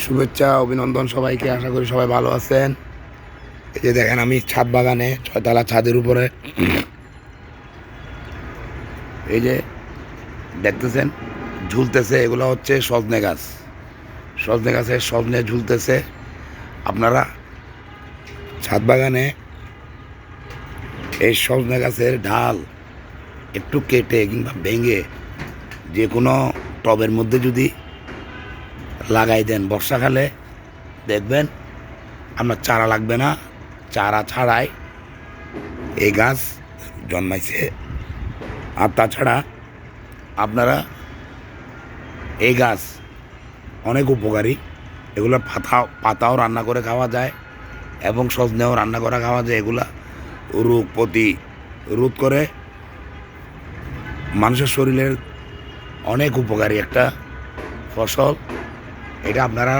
শুভেচ্ছা অভিনন্দন সবাইকে, আশা করি সবাই ভালো আছেন। এই যে দেখেন আমি ছাদ বাগানে 6 তলা ছাদের উপরে এই যে দেখতেছেন ঝুলতেছে, এগুলো হচ্ছে সজনে গাছ। সজনে গাছের সজনে ঝুলতেছে। আপনারা ছাদ বাগানে এই সজনে গাছের ডাল একটু কেটে কিংবা ভেঙে যে কোনো টবের মধ্যে যদি লাগাই দেন, বর্ষাকালে দেখবেন আপনার চারা লাগবে না, চারা ছাড়াই এই গাছ জন্মাইছে। আর তাছাড়া আপনারা এই গাছ অনেক উপকারী, এগুলোর পাতাও রান্না করে খাওয়া যায় এবং সজনেও রান্না করে খাওয়া যায়। এগুলা রোগ প্রতিরোধ করে, মানুষের শরীরের অনেক উপকারী একটা ফসল। এটা আপনারা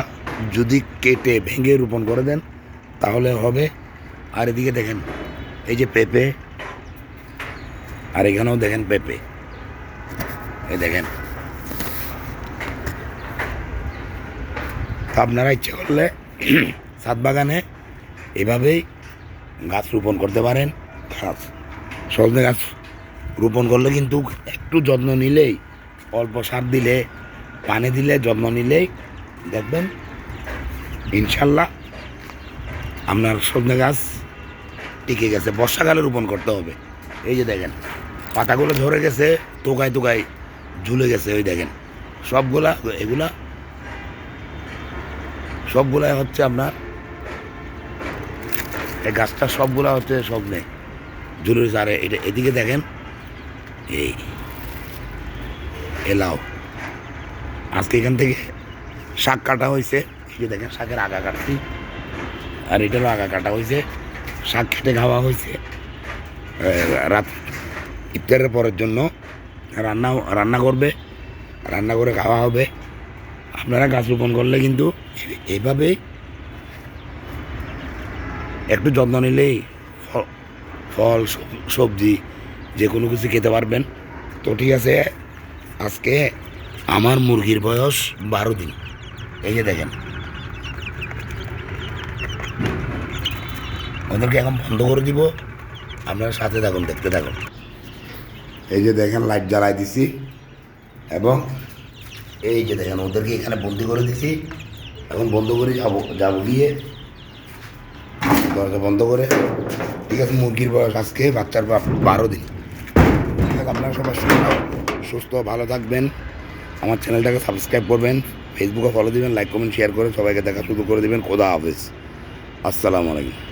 যদি কেটে ভেঙে রোপণ করে দেন তাহলে হবে। আর এদিকে দেখেন এই যে পেঁপে, আর এখানেও দেখেন পেঁপে, এই দেখেন। আপনারা ইচ্ছে করলে ছাদ বাগানে এভাবেই গাছ রোপণ করতে পারেন। সজনে গাছ রোপণ করলে কিন্তু একটু যত্ন নিলেই, অল্প সার দিলে, পানি দিলে, যত্ন নিলেই দেখবেন ইনশাল্লাহ আপনার সজনে গাছ টিকে গেছে। বর্ষাকালে রোপণ করতে হবে। এই যে দেখেন পাতাগুলো ধরে গেছে, তোকায় তোকায় ঝুলে গেছে, ওই দেখেন সবগুলাই হচ্ছে আপনার এই গাছটা সবগুলা হচ্ছে সজনে ঝুলে গেছে। আর এটা এদিকে দেখেন এই এলাও, আজকে এখান থেকে শাক কাটা হয়েছে। এই যে দেখেন শাকের আগা কাটছি, আর এটারও আগা কাটা হয়েছে। শাক খেটে খাওয়া হয়েছে। রাত ইফতারের পরের জন্য রান্না করবে, রান্না করে খাওয়া হবে। আপনারা গাছ রোপণ করলে কিন্তু এইভাবেই একটু যত্ন নিলেই ফল সবজি যে কোনো কিছু খেতে পারবেন। তো ঠিক আছে, আজকে আমার মুরগির বয়স 12 দিন। এই যে দেখেন ওদেরকে এখন বন্ধ করে দিব, আপনারা সাথে থাকুন, দেখতে থাকুন। এই যে দেখেন লাইট জ্বালাই দিছি এবং এই যে দেখেন ওদেরকে এখানে বন্দি করে দিছি। এখন বন্ধ করে যাবো গিয়ে দরজা বন্ধ করে। ঠিক আছে, মুরগির বয়স আজকে বাচ্চার 12 দিন। ঠিক আছে, আপনারা সবাই সুস্থ ভালো থাকবেন। আমার চ্যানেলটাকে সাবস্ক্রাইব করবেন, ফেসবুকে ফলো দিবেন, লাইক কমেন্ট শেয়ার করে সবাইকে দেখা শুরু করে দেবেন। খোদা হাফেজ, আসসালামু আলাইকুম।